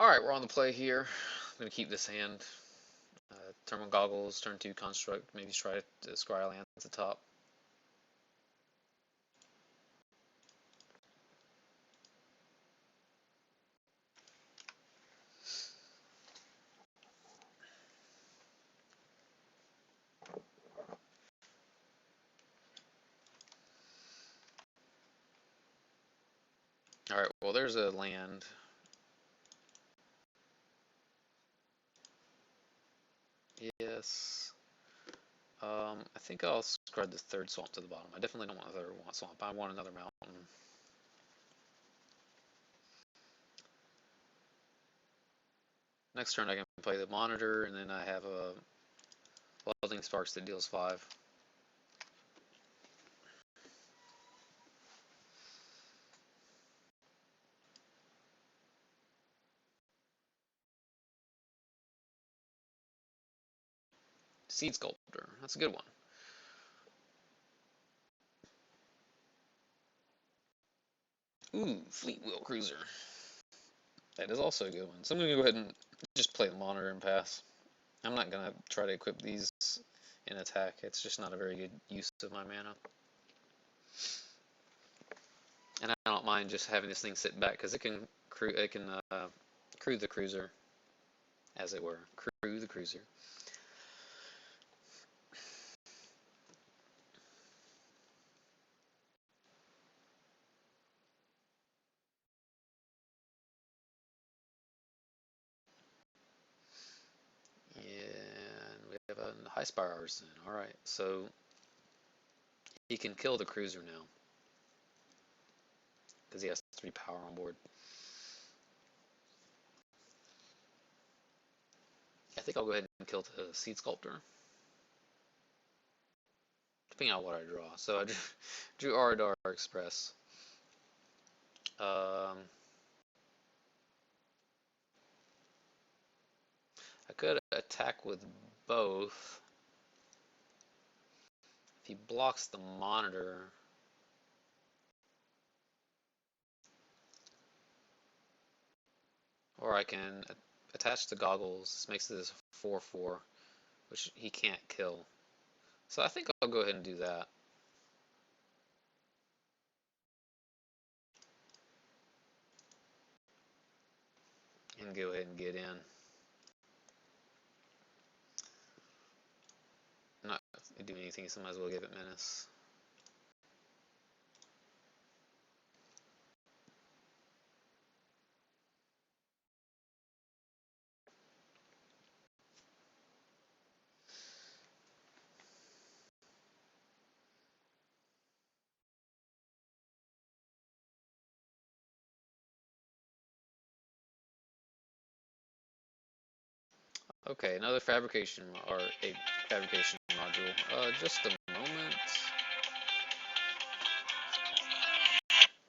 Alright, we're on the play here. I'm going to keep this hand. Thermal Goggles, turn 2 Construct, maybe try to scry land at the top. Alright, well there's a land. Yes. I think I'll scrub the third swamp to the bottom. I definitely don't want another swamp. I want another mountain. Next turn I can play the monitor, and then I have a welding sparks that deals 5. Seed Sculptor, that's a good one. Ooh, Fleet Wheel Cruiser. That is also a good one. So I'm going to go ahead and just play the monitor and pass. I'm not going to try to equip these in attack. It's just not a very good use of my mana. And I don't mind just having this thing sit back because it can crew the cruiser, as it were. Crew the cruiser. And we have a High Spire Artisan. Alright, so he can kill the cruiser now because he has 3 power on board. I think I'll go ahead and kill the Seed Sculptor, depending on what I draw. So I drew Aradar Express. I could attack with both. If he blocks the monitor, or I can attach the goggles. This makes this 4/4, which he can't kill. So I think I'll go ahead and do that. And go ahead and get in. I'm not doing anything, so I might as well give it Menace. Okay, another fabrication or a fabrication module. Just a moment.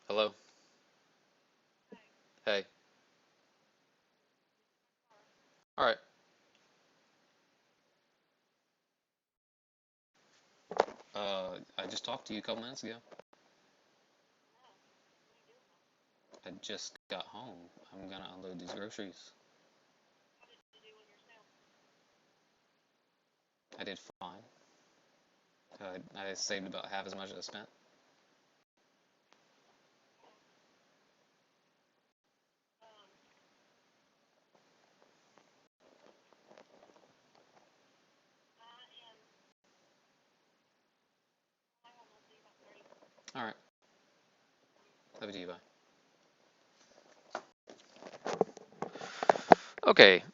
Hello. Hey. All right. I just talked to you a couple minutes ago. I just got home. I'm gonna unload these groceries. I did fine. I saved about half as much as I spent. All right. Love you, bye. Okay.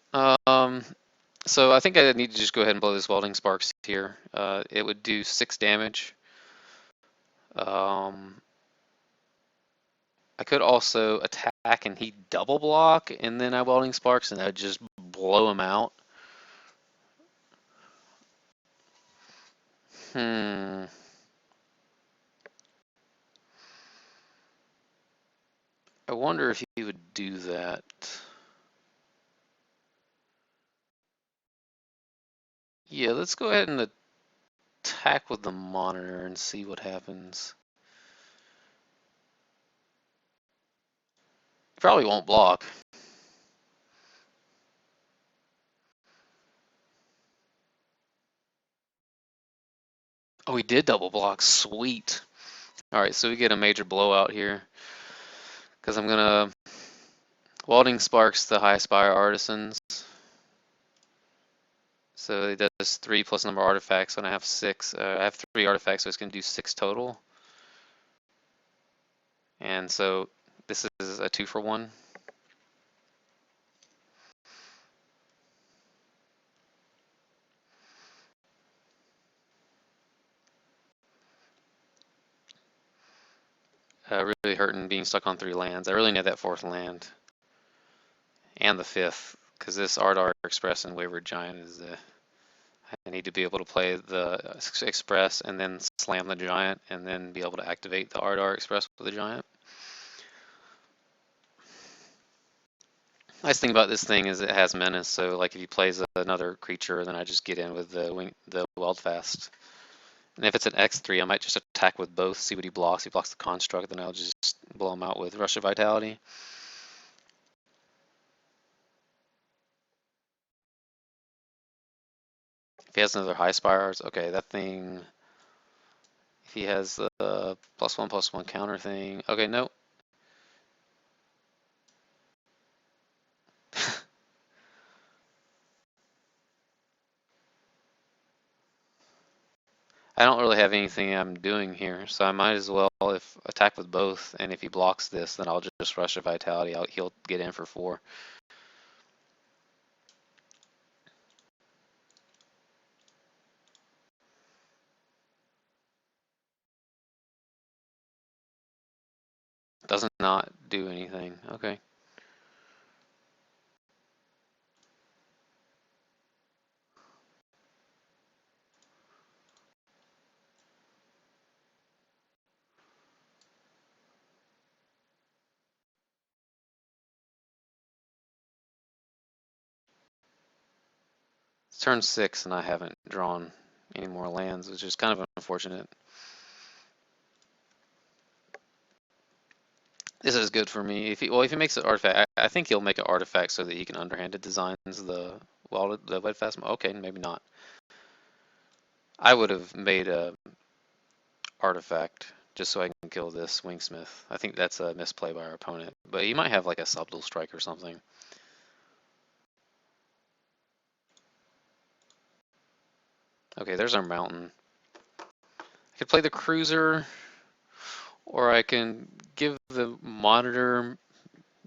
So I think I need to just go ahead and blow this welding sparks here. It would do 6 damage. I could also attack and he double block, and then I welding sparks, and that would just blow him out. I wonder if he would do that. Yeah, let's go ahead and attack with the monitor and see what happens. He probably won't block. Oh, we did double block. Sweet. All right, so we get a major blowout here because I'm gonna Welding Sparks the High Spire Artisans. So it does 3 plus number of artifacts, and I have 6. I have 3 artifacts, so it's gonna do 6 total. And so this is a 2 for 1. Really hurting being stuck on 3 lands. I really need that 4th land and the 5th because this Ardar Express and Wayward Giant is. I need to be able to play the Express and then slam the Giant and then be able to activate the Ardar Express with the Giant. Nice thing about this thing is it has menace, so like if he plays another creature, then I just get in with the Weldfast. And if it's an X3, I might just attack with both, see what he blocks. If he blocks the Construct, then I'll just blow him out with Rush of Vitality. If he has another High Spires, okay, that thing. If he has the +1/+1 counter thing, okay, no. I don't really have anything I'm doing here, so I might as well if attack with both, and if he blocks this, then I'll just Rush of Vitality. He'll get in for 4. Does not do anything. Okay. It's turn 6 and I haven't drawn any more lands, which is kind of unfortunate. This is good for me. If he makes an artifact, I think he'll make an artifact so that he can underhanded designs the Wet Fast. Okay, maybe not. I would have made a artifact just so I can kill this Wingsmith. I think that's a misplay by our opponent, but he might have like a subdual strike or something. Okay, there's our mountain. I could play the cruiser, or I can give the monitor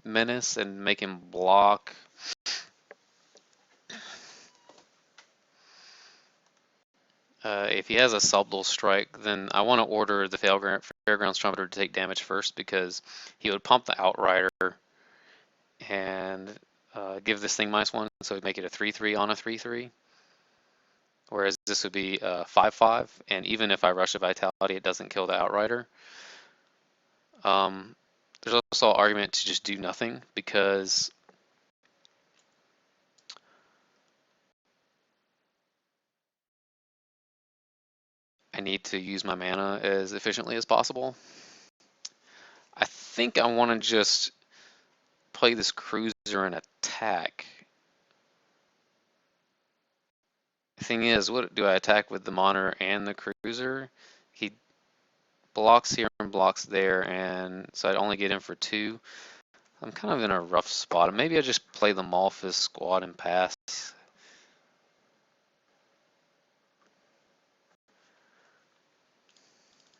menace and make him block. If he has a subdual strike, then I want to order the Fairgrounds Trumpeter to take damage first because he would pump the Outrider and give this thing -1, so it'd make it a 3/3 on a 3/3. Whereas this would be 5/5, and even if I Rush a Vitality, it doesn't kill the Outrider. There's also an argument to just do nothing because I need to use my mana as efficiently as possible. I think I want to just play this cruiser and attack. The thing is, what do I attack with the monitor and the cruiser? He blocks here and blocks there, and so I'd only get in for 2. I'm kind of in a rough spot. Maybe I just play the Malphus squad and pass.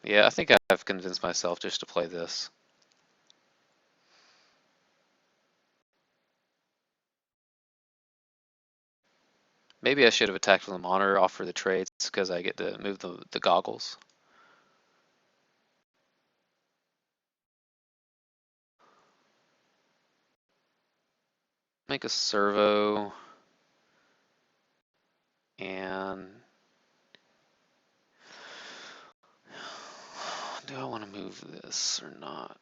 Yeah, I think I've convinced myself just to play this. Maybe I should have attacked with the monitor, off for the trades, because I get to move the goggles. Make a servo, and do I want to move this or not?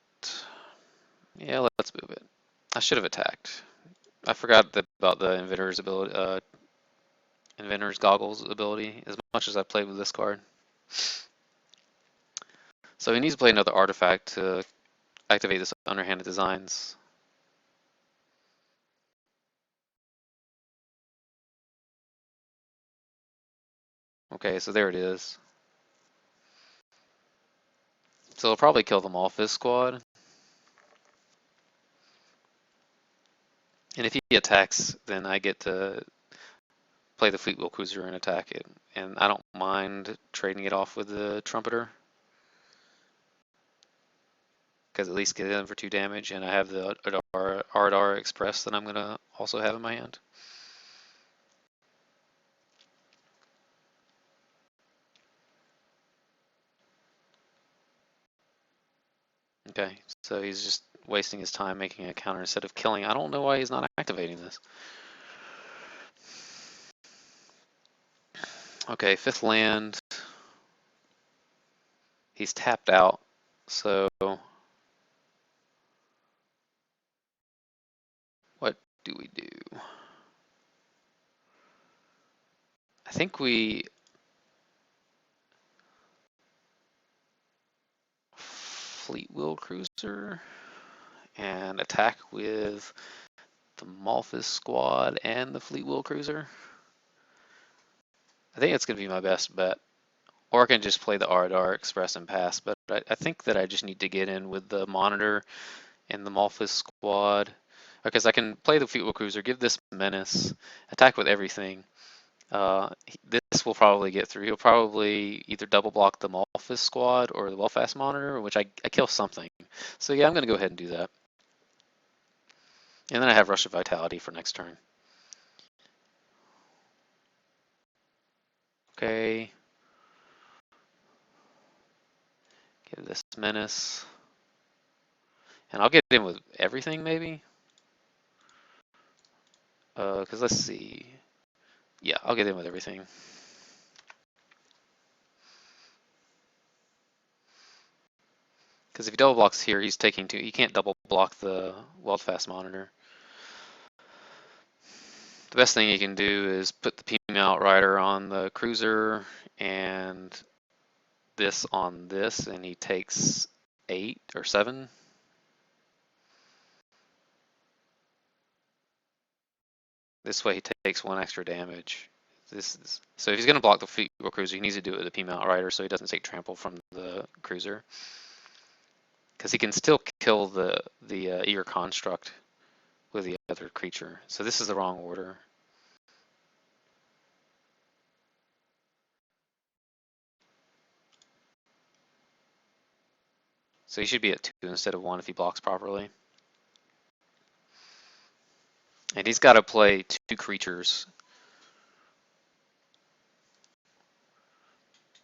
Yeah, let's move it. I should have attacked. I forgot about the Inventor's ability, Inventor's Goggles ability, as much as I played with this card. So he needs to play another artifact to activate this underhanded designs. Okay, so there it is. So he'll probably kill them off this squad. And if he attacks, then I get to play the Fleet Wheel Cruiser and attack it. And I don't mind trading it off with the Trumpeter, because at least get it in for 2 damage, and I have the Ardar Express that I'm going to also have in my hand. Okay, so he's just wasting his time making a counter instead of killing. I don't know why he's not activating this. Okay, 5th land. He's tapped out, so what do we do? I think we Fleet Wheel Cruiser and attack with the Malthus squad and the Fleet Wheel Cruiser. I think it's going to be my best bet. Or I can just play the Ardar Express and pass, but I think that I just need to get in with the Monitor and the Malthus squad. Because I can play the Fleet Wheel Cruiser, give this Menace, attack with everything. This will probably get through. He'll probably either double block the Malthus squad or the Belfast Monitor, which I kill something. So yeah, I'm going to go ahead and do that. And then I have Rush of Vitality for next turn. Okay. Give this Menace. And I'll get in with everything, maybe? Because let's see. Yeah, I'll get in with everything. Because if he double blocks here, he's taking 2. He can't double block the Weldfast Monitor. The best thing he can do is put the Pima Outrider on the Cruiser and this on this, and he takes 8 or 7. This way he takes 1 extra damage. So if he's going to block the Fleet Wheel Cruiser, he needs to do it with the Pima Outrider so he doesn't take trample from the Cruiser. Because he can still kill the Eager Construct with the other creature. So this is the wrong order. So he should be at 2 instead of 1 if he blocks properly. And he's got to play 2 creatures.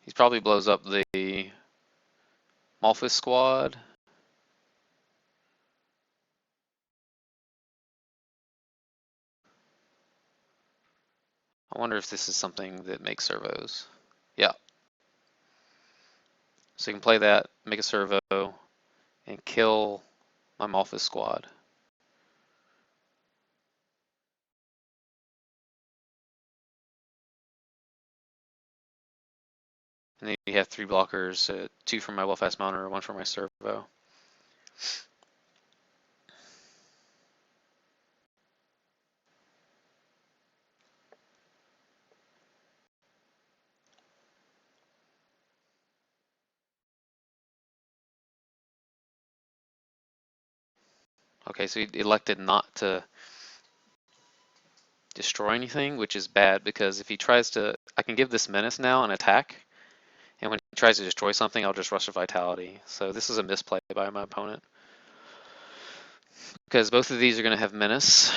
He probably blows up the Malthus squad. I wonder if this is something that makes servos. Yeah. So you can play that, make a servo, and kill my Malthus squad. And then you have 3 blockers, 2 for my Belfast Monitor, 1 for my servo. Okay, so he elected not to destroy anything, which is bad because if he tries to, I can give this Menace now and attack, and when he tries to destroy something, I'll just Rush of Vitality. So this is a misplay by my opponent. Because both of these are going to have Menace.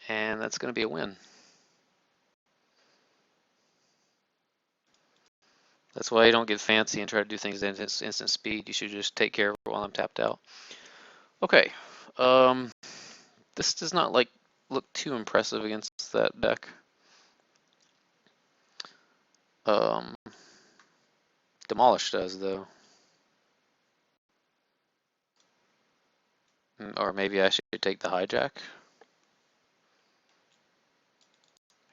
And that's going to be a win. That's why you don't get fancy and try to do things at instant speed. You should just take care of it while I'm tapped out. Okay. This does not look too impressive against that deck. Demolish does though. Or maybe I should take the hijack.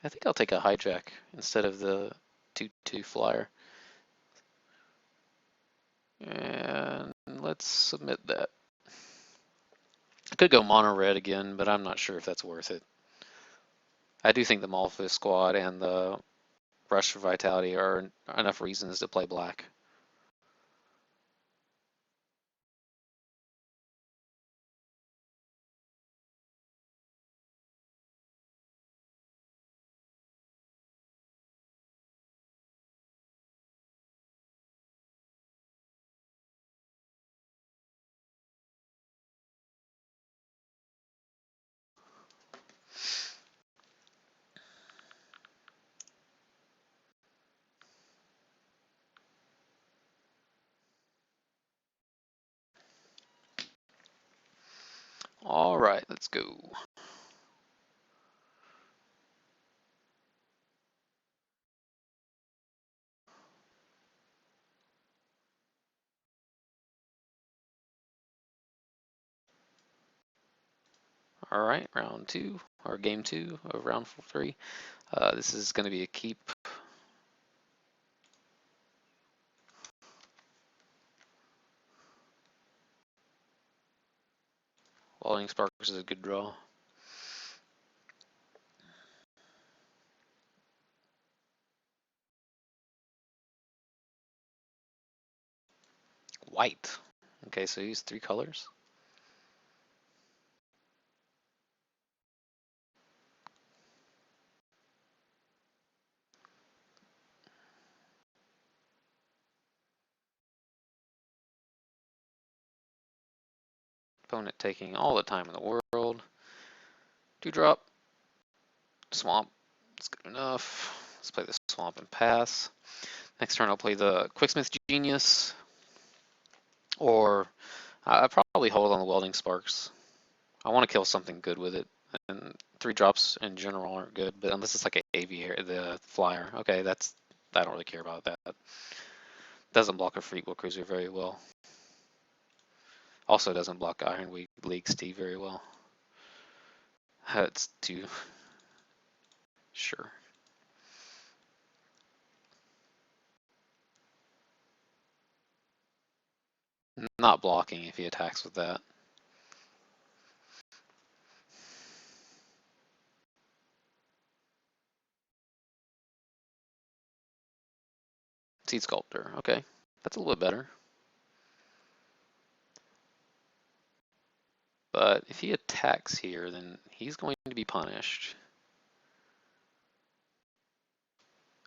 I think I'll take a hijack instead of the 2/2 flyer. And let's submit that. I could go mono red again, but I'm not sure if that's worth it. I do think the Malphite squad and the Rush for Vitality are enough reasons to play black. All right, let's go. All right, round two, or game two of round three. This is going to be a keep. Welding Sparks is a good draw. White. Okay, so use 3 colors. Opponent taking all the time in the world. 2-drop. Swamp. It's good enough. Let's play the swamp and pass. Next turn I'll play the Quicksmith Genius. Or I'll probably hold on the Welding Sparks. I want to kill something good with it. And 3 drops in general aren't good, but unless it's like an AV here, the flyer. Okay, I don't really care about that. Doesn't block a Fleet Wheel Cruiser very well. Also doesn't block Iron League Steve very well. That's too sure. Not blocking if he attacks with that. Seed Sculptor, okay. That's a little bit better. But if he attacks here, then he's going to be punished.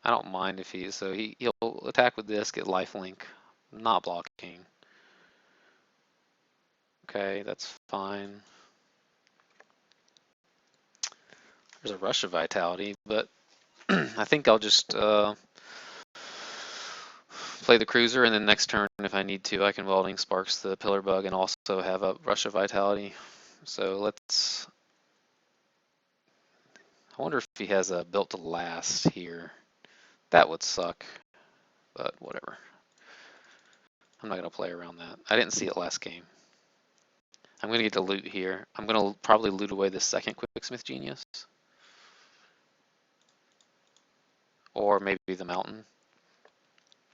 I don't mind if so he'll attack with this, get lifelink, not blocking. Okay, that's fine. There's a rush of vitality, but I think I'll just play the cruiser, and then next turn, if I need to, I can Welding Sparks the Pillar Bug and also have a rush of vitality. So I wonder if he has a built to last here. That would suck, but whatever. I'm not going to play around that. I didn't see it last game. I'm going to get the loot here. I'm going to probably loot away the second Quicksmith Genius. Or maybe the Mountain.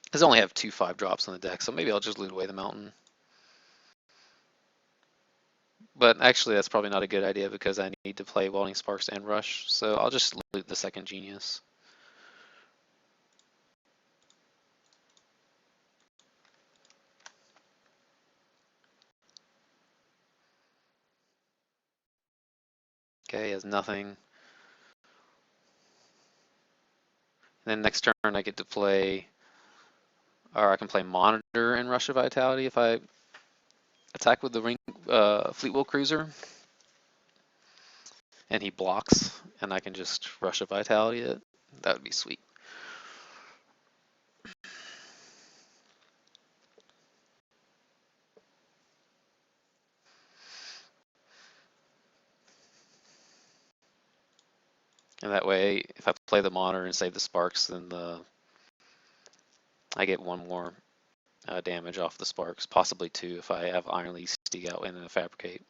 Because I only have 2 5-drops on the deck, so maybe I'll just loot away the Mountain. But actually, that's probably not a good idea because I need to play Welding Sparks and Rush, so I'll just loot the second Genius. Okay, he has nothing. And then next turn I get to play, or I can play Monitor and Rush of Vitality if I attack with the Fleet Wheel Cruiser. And he blocks, and I can just Rush of Vitality it. That would be sweet. And that way, if I play the Monitor and save the Sparks, then I get 1 more damage off the Sparks, possibly 2 if I have Iron League Steak out and a Fabricate.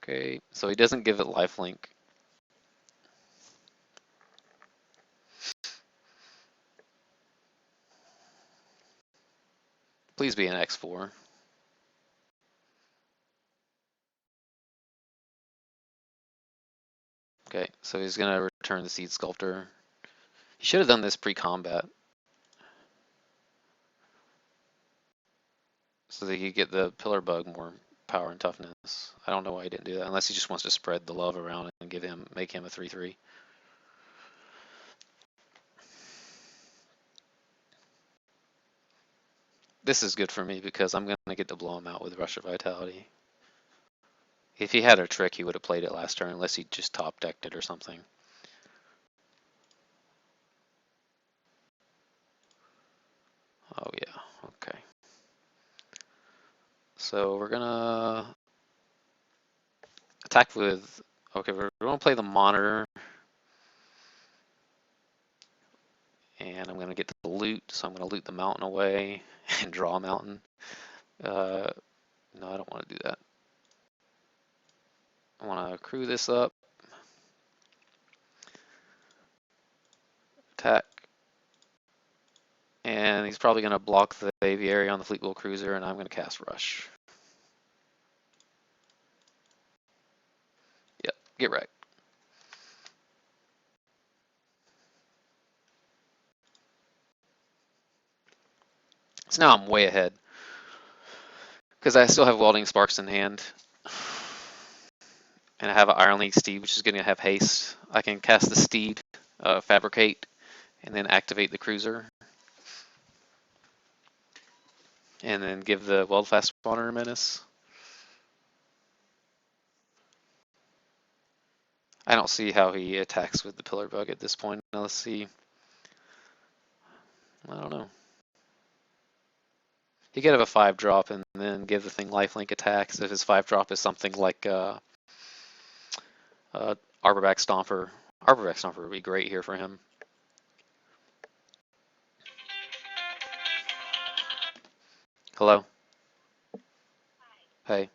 Okay, so he doesn't give it lifelink. Please be an X4. Okay, so he's gonna return the Seed Sculptor. He should have done this pre-combat, so that he could get the Pillar Bug more power and toughness. I don't know why he didn't do that, unless he just wants to spread the love around and make him a 3/3. This is good for me because I'm gonna get to blow him out with Rush of Vitality. If he had a trick, he would have played it last turn, unless he just top decked it or something. Oh yeah, okay. So we're gonna attack with, okay, we're gonna play the Monitor. And I'm gonna get the loot, so I'm gonna loot the mountain away and draw a mountain. No, I don't wanna do that. I wanna crew this up. Attack. And he's probably gonna block the aviary on the Fleetwheel Cruiser, and I'm gonna cast Rush. Yep, get right. So now I'm way ahead. Because I still have Welding Sparks in hand. And I have an Iron League Steed, which is gonna have haste. I can cast the Steed, Fabricate, and then activate the Cruiser. And then give the Weldfast Spawner a Menace. I don't see how he attacks with the Pillar Bug at this point. Now let's see. I don't know. He could have a 5-drop and then give the thing lifelink attacks if his 5-drop is something like Arborback Stomper. Arborback Stomper would be great here for him. Hello? Hey.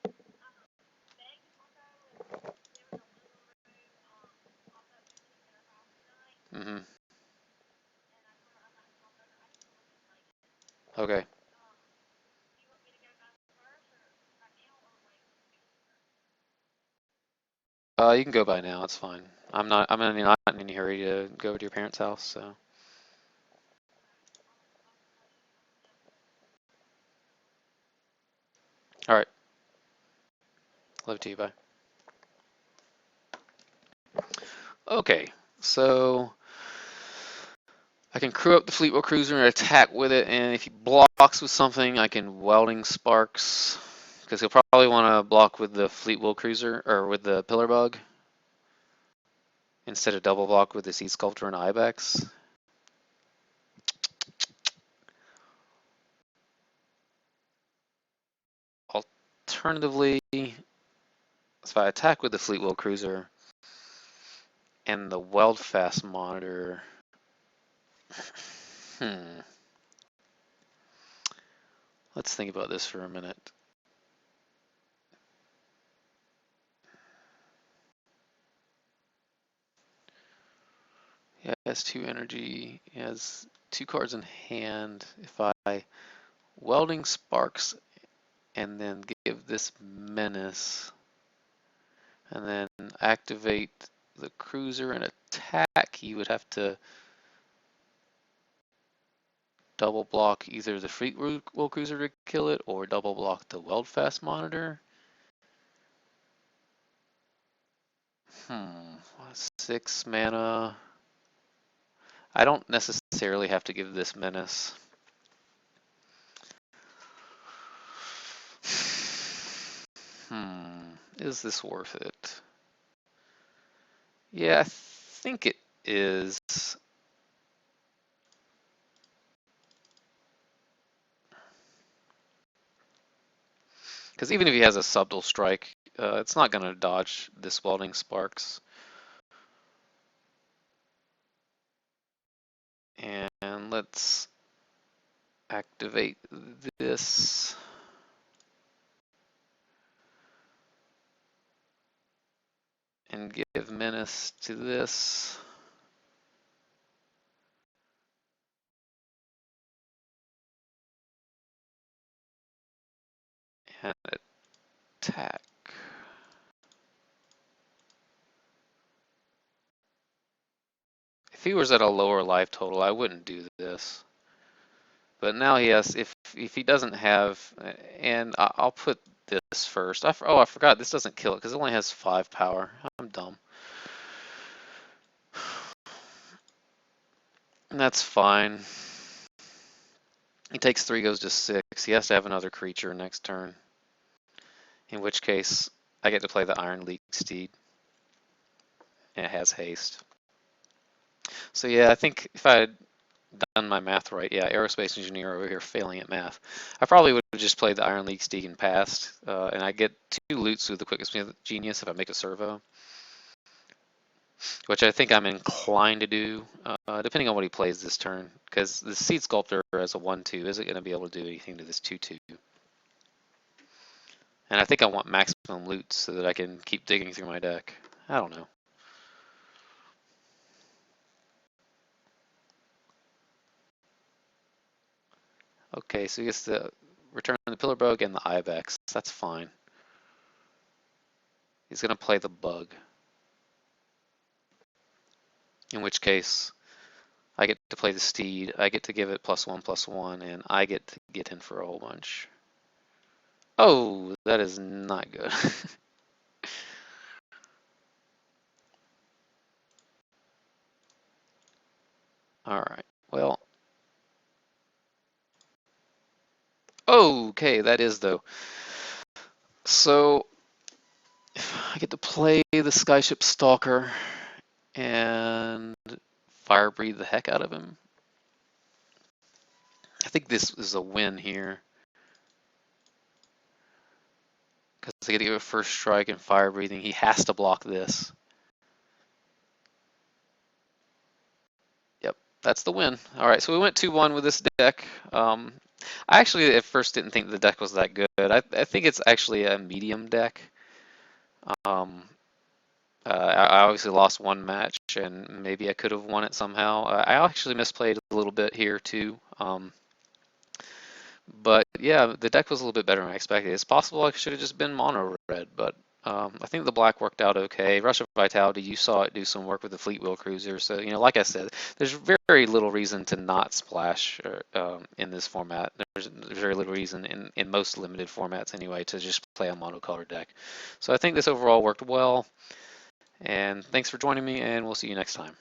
Mm-hmm. Okay. You can go by now. It's fine. I'm not in any hurry to go to your parents' house, so. All right. Love to you. Bye. Okay. So I can crew up the Fleetwheel Cruiser and attack with it, and if he blocks with something, I can Welding Sparks, because he'll probably want to block with the Fleetwheel Cruiser, or with the Pillar Bug, instead of double block with the Seed Sculptor and Ibex. Alternatively, if I attack with the Fleetwheel Cruiser and the Weldfast Monitor, let's think about this for a minute. He has 2 energy, he has 2 cards in hand. If I Welding Sparks and then give this Menace, and then activate the Cruiser and attack, he would have to double block either the Fleetwheel Cruiser to kill it, or double block the Weldfast Monitor. 6 mana. I don't necessarily have to give this Menace. Is this worth it? Yeah, I think it is. Because even if he has a subtle strike, it's not going to dodge this Welding Sparks. And let's activate this. and give menace to this. And attack. If he was at a lower life total, I wouldn't do this. But now he has, if he doesn't have, and I'll put this first. Oh, I forgot, this doesn't kill it because it only has 5 power. I'm dumb. And that's fine. He takes 3, goes to 6. He has to have another creature next turn. In which case, I get to play the Iron Leak Steed. And it has haste. So yeah, I think if I had done my math right, yeah, Aerospace Engineer over here failing at math, I probably would have just played the Iron Leak Steed and passed. And I get 2 loots with the Quickest Genius if I make a servo. Which I think I'm inclined to do, depending on what he plays this turn, because the Seed Sculptor as a 1/2 isn't going to be able to do anything to this 2/2. And I think I want maximum loot so that I can keep digging through my deck. I don't know. Okay, so he gets to return the Pillar Bug and the Ibex. That's fine. He's going to play the Bug. In which case, I get to play the Steed, I get to give it +1/+1, and I get to get in for a whole bunch. Oh, that is not good. Alright, well. Okay, that is though. So, I get to play the Skyship Stalker and fire breathe the heck out of him. I think this is a win here. Because I get to give a first strike and fire breathing. He has to block this. Yep, that's the win. All right, so we went 2-1 with this deck. I actually at first didn't think the deck was that good. I think it's actually a medium deck. I obviously lost one match, and maybe I could have won it somehow. I actually misplayed a little bit here too. But yeah, the deck was a little bit better than I expected. It's possible I should have just been mono red, but I think the black worked out okay. Rush of Vitality, you saw it do some work with the Fleet Wheel Cruiser. So, you know, like I said, there's very little reason to not splash in this format. There's very little reason in most limited formats anyway to just play a monocolor deck. So I think this overall worked well. And thanks for joining me, and we'll see you next time.